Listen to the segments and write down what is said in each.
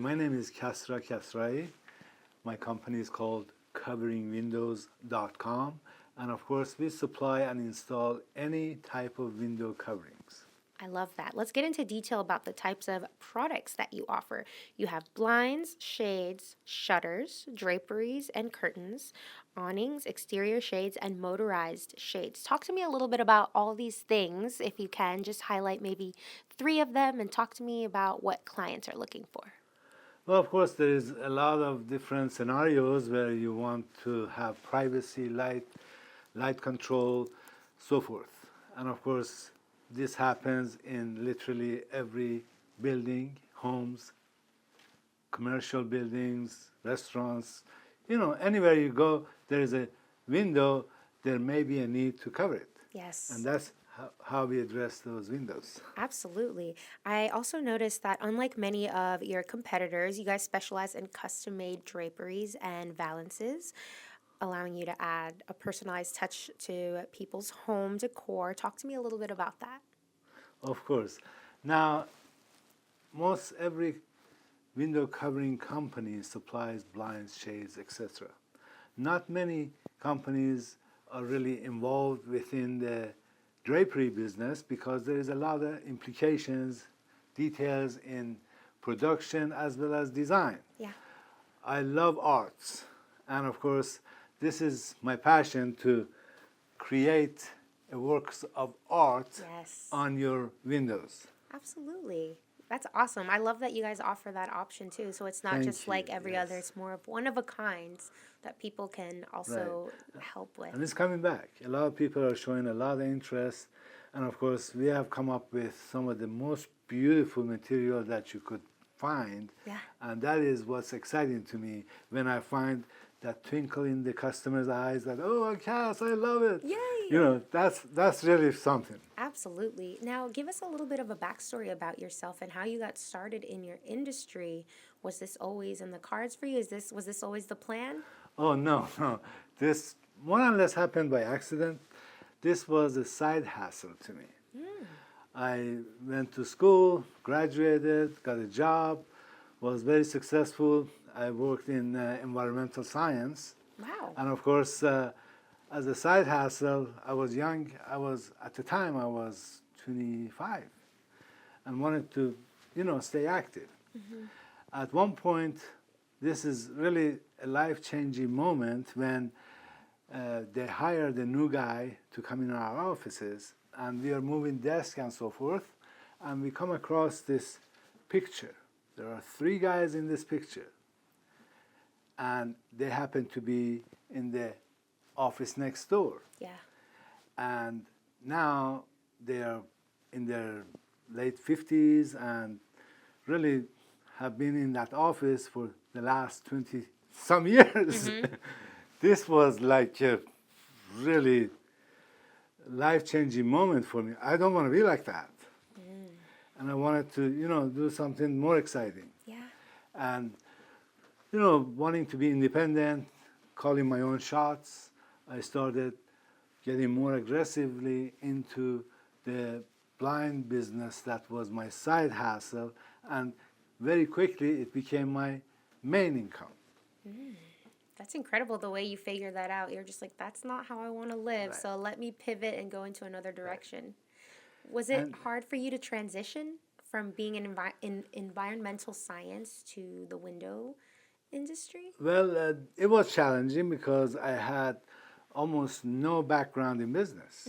My name is Kassraie. My company is called coveringwindows.com. And of course, we supply and install any type of window coverings. I love that. Let's get into detail about the types of products that you offer. You have blinds, shades, shutters, draperies, and curtains, awnings, exterior shades, and motorized shades. Talk to me a little bit about all these things, if you can. Just highlight maybe three of them and talk to me about what clients are looking for. Well, of course, there is a lot of different scenarios where you want to have privacy, light control, so forth. And of course, this happens in literally every building, homes, commercial buildings, restaurants. Anywhere you go, there is a window, there may be a need to cover it. Yes. And that's how we address those windows. Absolutely. I also noticed that unlike many of your competitors, you guys specialize in custom made draperies and valances, allowing you to add a personalized touch to people's home decor. Talk to me a little bit about that. Of course. Now, most every window covering company supplies blinds, shades, etc. Not many companies are really involved within the drapery business because there is a lot of implications, details in production as well as design. Yeah. I love arts, and of course, this is my passion to create works of art Yes. on your windows. Absolutely. That's awesome. I love that you guys offer that option too. So it's not Thank just you. like every other, Yes. it's more of one of a kind that people can also help with. And it's coming back. A lot of people are showing a lot of interest. And of course, we have come up with some of the most beautiful material that you could find. Yeah. And that is what's exciting to me when I find that twinkle in the customer's eyes that, oh, Kass, I love it. Yay! That's really something. Absolutely. Now, give us a little bit of a backstory about yourself and how you got started in your industry. Was this always in the cards for you? Was this always the plan? Oh, no, no. This more or less happened by accident. This was a side hustle to me. I went to school, graduated, got a job, was very successful. I worked in environmental science. Wow. And of course, as a side hustle, I was young. At the time, I was 25 and wanted to, stay active. At one point, this is really a life-changing moment when they hired a new guy to come in our offices, and we are moving desks and so forth, and we come across this picture. There are three guys in this picture, and they happen to be in the office next door. Yeah. And now they are in their late 50s and really have been in that office for the last 20 some years. This was like a really life-changing moment for me. I don't want to be like that. And I wanted to, do something more exciting. Yeah. And, wanting to be independent, calling my own shots, I started getting more aggressively into the blind business that was my side hustle, and very quickly it became my main income. That's incredible the way you figure that out. You're just like, that's not how I want to live. Right. So let me pivot and go into another direction. Was it And hard for you to transition from being in environmental science to the window industry? well, it was challenging because I had almost no background in business.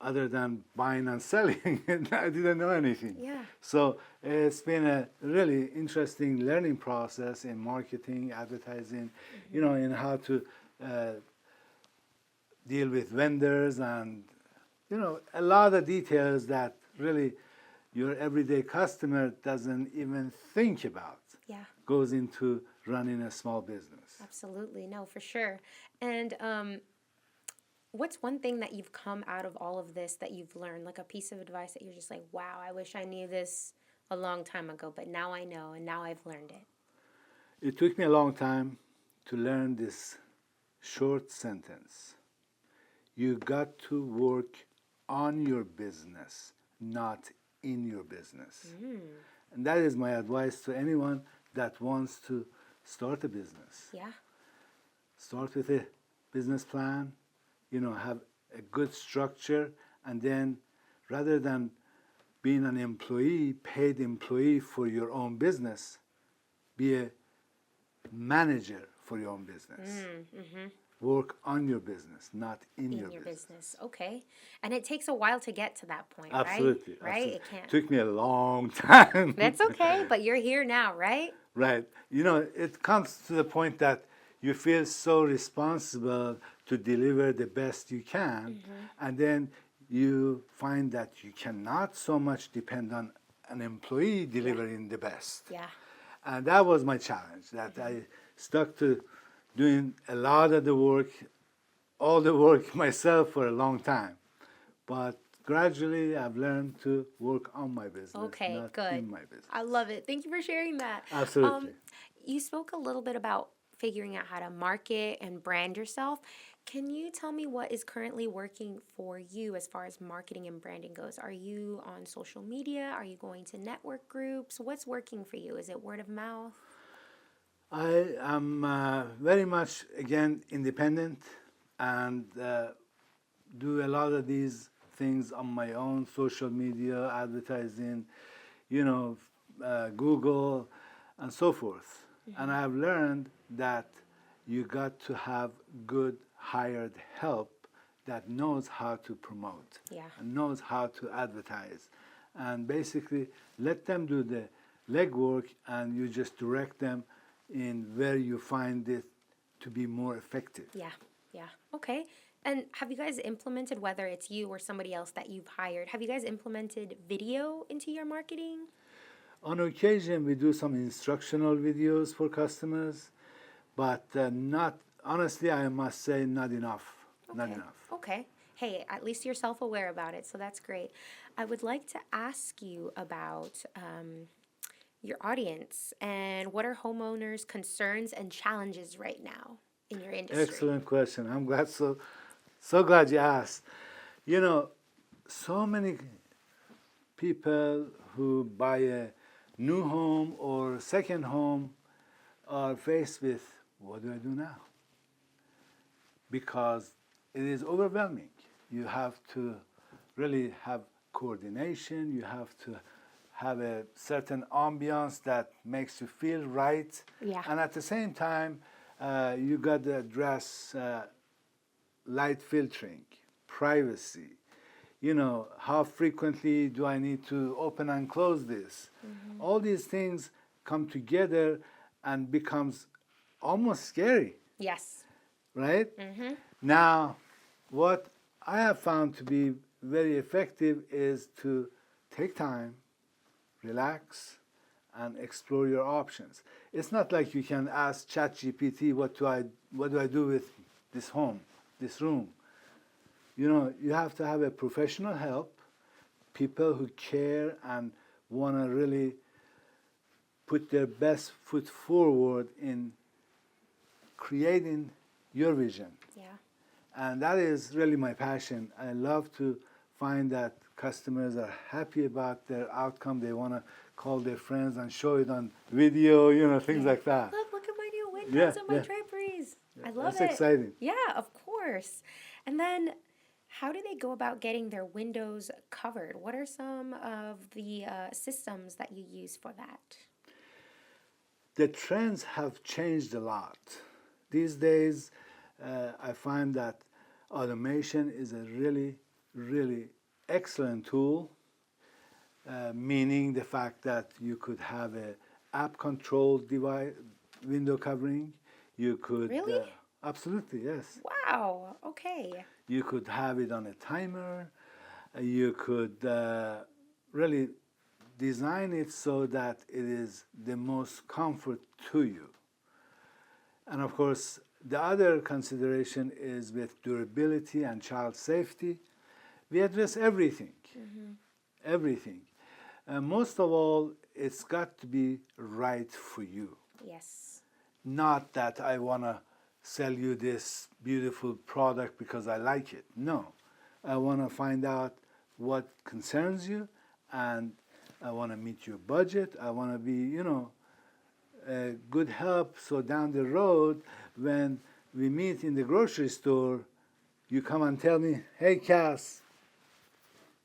Other than buying and selling, I didn't know anything. Yeah. So it's been a really interesting learning process in marketing, advertising, in how to deal with vendors and, a lot of details that really your everyday customer doesn't even think about. Yeah. Goes into running a small business. Absolutely. No, for sure. And what's one thing that you've come out of all of this that you've learned, like a piece of advice that you're just like, wow, I wish I knew this a long time ago, but now I know and now I've learned it? It took me a long time to learn this short sentence. You got to work on your business, not in your business. And that is my advice to anyone that wants to start a business. Yeah. Start with a business plan, have a good structure, and then rather than being an employee, paid employee for your own business, be a manager for your own business. Work on your business, not in your business. Okay. And it takes a while to get to that point, Absolutely. right? Absolutely. It can't. Took me a long time. That's okay, but you're here now, right? Right. It comes to the point that you feel so responsible to deliver the best you can, and then you find that you cannot so much depend on an employee delivering the best. Yeah. And that was my challenge, that I stuck to doing a lot of the work, all the work myself for a long time. But gradually I've learned to work on my business, Okay, not good. in my business. I love it. Thank you for sharing that. Absolutely. You spoke a little bit about figuring out how to market and brand yourself. Can you tell me what is currently working for you as far as marketing and branding goes? Are you on social media? Are you going to network groups? What's working for you? Is it word of mouth? I am very much, again, independent and do a lot of these things on my own, social media, advertising, Google, and so forth. And I've learned that you got to have good hired help that knows how to promote and knows how to advertise. And basically let them do the legwork and you just direct them in where you find it to be more effective. Yeah. Okay. And have you guys implemented, whether it's you or somebody else that you've hired, have you guys implemented video into your marketing? On occasion, we do some instructional videos for customers, but not, honestly, I must say, not enough. Not enough. Okay. Hey, at least you're self-aware about it, so that's great. I would like to ask you about your audience and what are homeowners' concerns and challenges right now in your industry? Excellent question. I'm glad so glad you asked. So many people who buy a new home or second home are faced with, what do I do now? Because it is overwhelming. You have to really have coordination. You have to have a certain ambiance that makes you feel right. Yeah. And at the same time, you got to address light filtering, privacy. How frequently do I need to open and close this? All these things come together and becomes almost scary. Yes. Right? Now, what I have found to be very effective is to take time, relax, and explore your options. It's not like you can ask ChatGPT, what do I do with this home, this room? You have to have a professional help, people who care and want to really put their best foot forward in creating your vision. Yeah. And that is really my passion. I love to find that customers are happy about their outcome. They want to call their friends and show it on video, things like that. Look at my new windows and my draperies. I love it. That's exciting. Yeah, of course. And then how do they go about getting their windows covered? What are some of the systems that you use for that? The trends have changed a lot. These days, I find that automation is a really, really excellent tool, meaning the fact that you could have a app-controlled device window covering. You could Really? Absolutely, yes. Wow. Okay. You could have it on a timer. You could really design it so that it is the most comfort to you. And of course, the other consideration is with durability and child safety. We address everything, everything. Most of all, it's got to be right for you. Yes. Not that I want to sell you this beautiful product because I like it. No, I want to find out what concerns you and I want to meet your budget. I want to be, a good help. So down the road, when we meet in the grocery store, you come and tell me, hey, Kass,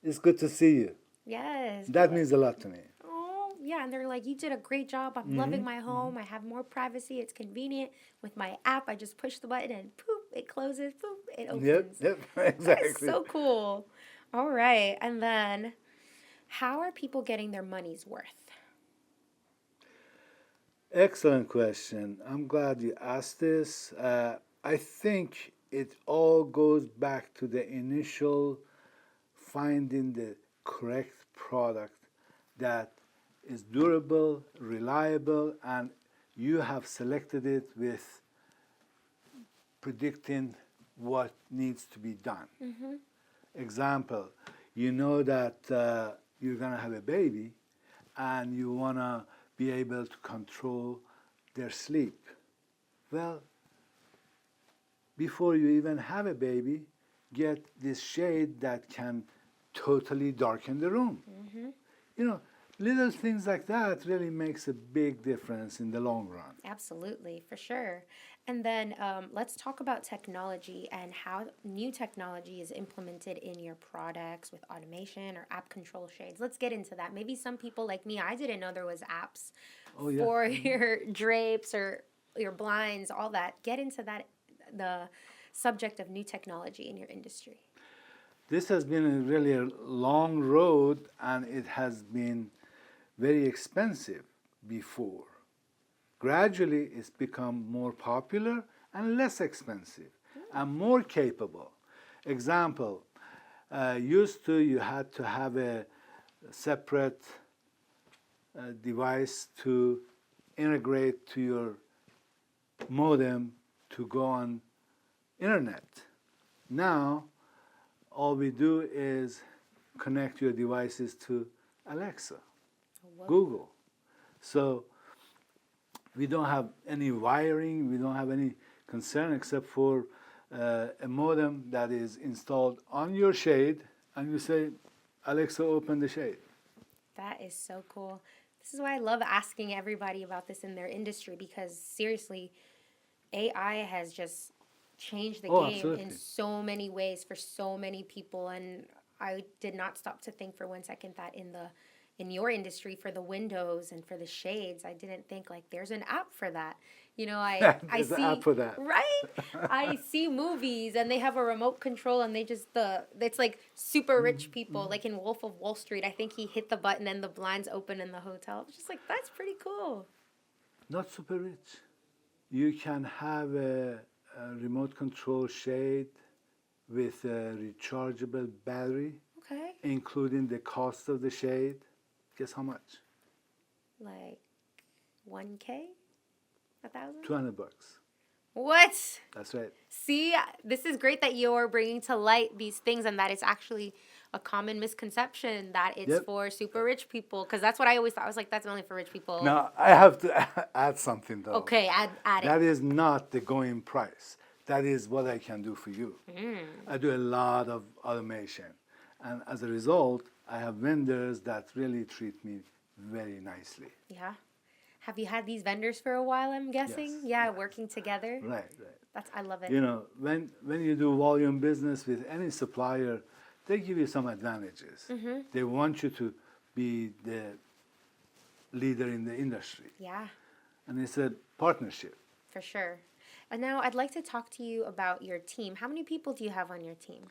it's good to see you. Yes. That means a lot to me. Oh, yeah. And they're like, you did a great job. I'm loving my home. I have more privacy. It's convenient. With my app, I just push the button and poof, it closes. Poof, it opens. Yep, That exactly. is so cool. All right. And then, how are people getting their money's worth? Excellent question. I'm glad you asked this. I think it all goes back to the initial finding the correct product that is durable, reliable, and you have selected it with predicting what needs to be done. Example, you know that you're going to have a baby and you want to be able to control their sleep. Well, before you even have a baby, get this shade that can totally darken the room. Little things like that really makes a big difference in the long run. Absolutely, for sure. And then let's talk about technology and how new technology is implemented in your products with automation or app control shades. Let's get into that. Maybe some people like me, I didn't know there was apps for your drapes or your blinds, all that. Get into that, the subject of new technology in your industry. This has been really a long road, and it has been very expensive before. Gradually, it's become more popular and less expensive and more capable. Example, used to you had to have a separate device to integrate to your modem to go on internet. Now, all we do is connect your devices to Alexa, Google. So we don't have any wiring, we don't have any concern except for a modem that is installed on your shade, and you say, Alexa, open the shade. That is so cool. This is why I love asking everybody about this in their industry, because seriously, AI has just changed the game Absolutely. in so many ways for so many people. And I did not stop to think for 1 second that in your industry for the windows and for the shades, I didn't think like there's an app for that. I There's see an app for that. right. I see movies and they have a remote control and they just it's like super rich people like in Wolf of Wall Street. I think he hit the button and the blinds open in the hotel. It's just like that's pretty cool. Not super rich. You can have a remote control shade with a rechargeable battery, Okay. including the cost of the shade. Guess how much? Like 1K? 1,000? $200. What? That's right. See, this is great that you're bringing to light these things and that it's actually a common misconception that it's Yep. for super rich people. Because that's what I always thought. I was like, that's only for rich people. Now, I have to add something though. Okay, add That it. is not the going price. That is what I can do for you. I do a lot of automation. And as a result, I have vendors that really treat me very nicely. Yeah. Have you had these vendors for a while, I'm guessing? Yes, Yeah, working together. Right. I love it. When you do volume business with any supplier, they give you some advantages. They want you to be the leader in the industry. Yeah, And it's a partnership. for sure. And now I'd like to talk to you about your team. How many people do you have on your team?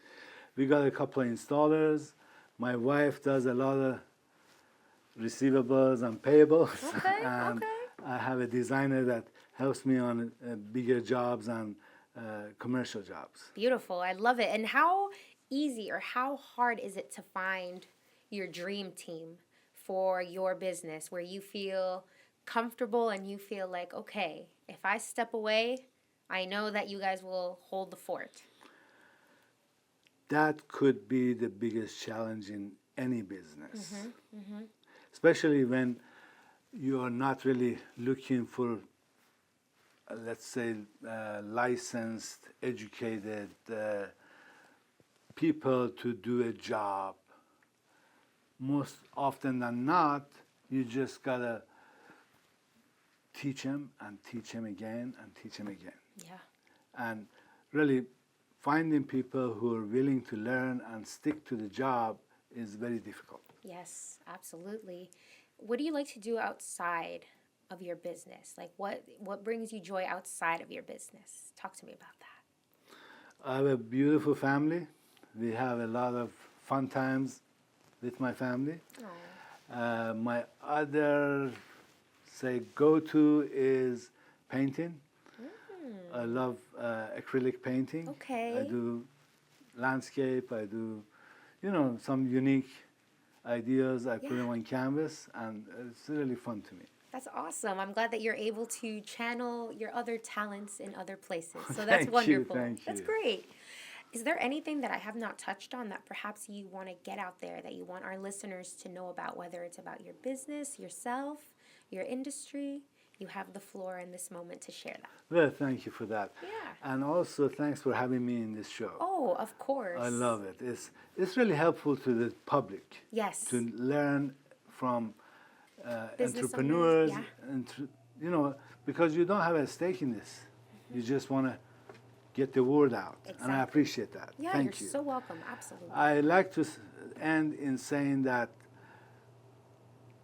We got a couple of installers. My wife does a lot of receivables and payables. Okay, and okay. I have a designer that helps me on bigger jobs and commercial jobs. Beautiful. I love it. And how easy or how hard is it to find your dream team for your business where you feel comfortable and you feel like, okay, if I step away, I know that you guys will hold the fort? That could be the biggest challenge in any business, especially when you are not really looking for, let's say, licensed, educated people to do a job. most often than not, you just gotta teach him and teach him again and teach him again. Yeah. And really finding people who are willing to learn and stick to the job is very difficult. Yes, absolutely. What do you like to do outside of your business? Like what brings you joy outside of your business? Talk to me about that. I have a beautiful family. We have a lot of fun times with my family. Oh. My other, say, go-to is painting. I love acrylic painting. Okay. I do landscape. I do, some unique ideas. I put Yeah. them on canvas, and it's really fun to me. That's awesome. I'm glad that you're able to channel your other talents in other places. So that's wonderful. Thank That's you. great. Is there anything that I have not touched on that perhaps you want to get out there that you want our listeners to know about, whether it's about your business, yourself, your industry? You have the floor in this moment to share that. Well, thank you for that. Yeah. And also, thanks for having me in this show. Oh, of course. I love it. It's really helpful to the public Yes. to learn from Business entrepreneurs, owners, and because you don't have a stake in this. You just want to get the word out, and I Exactly. appreciate that. Yeah, Thank you're you. so welcome. Absolutely. I like to end in saying that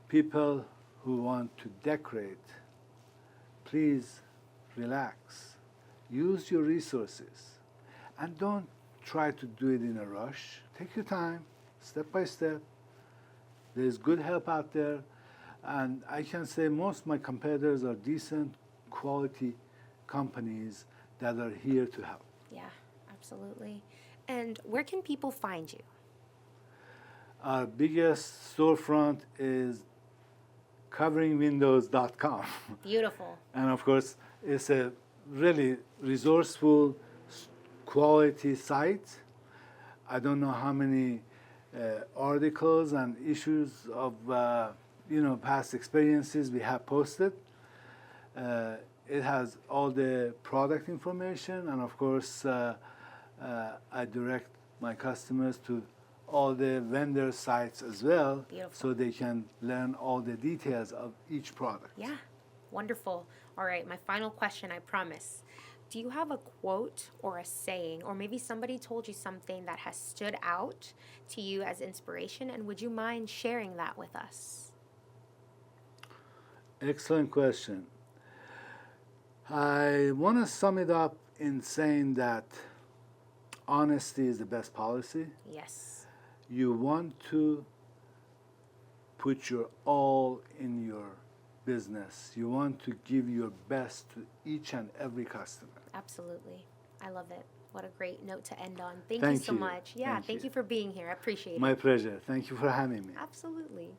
people who want to decorate, please relax. Use your resources, and don't try to do it in a rush. Take your time, step by step. There's good help out there, and I can say most of my competitors are decent quality companies that are here to help. Yeah, absolutely. And where can people find you? Our biggest storefront is coveringwindows.com. Beautiful. And of course, it's a really resourceful, quality site. I don't know how many articles and issues of past experiences we have posted. It has all the product information, and of course, I direct my customers to all the vendor sites as well, Beautiful. so they can learn all the details of each product. Yeah, wonderful. All right, my final question, I promise. Do you have a quote or a saying, or maybe somebody told you something that has stood out to you as inspiration, and would you mind sharing that with us? Excellent question. I want to sum it up in saying that honesty is the best policy. Yes. You want to put your all in your business. You want to give your best to each and every customer. Absolutely. I love it. What a great note to end on. Thank you Thank so you. much. Yeah, Thank thank you. you for being here. I appreciate My it. pleasure. Thank you for having me. Absolutely.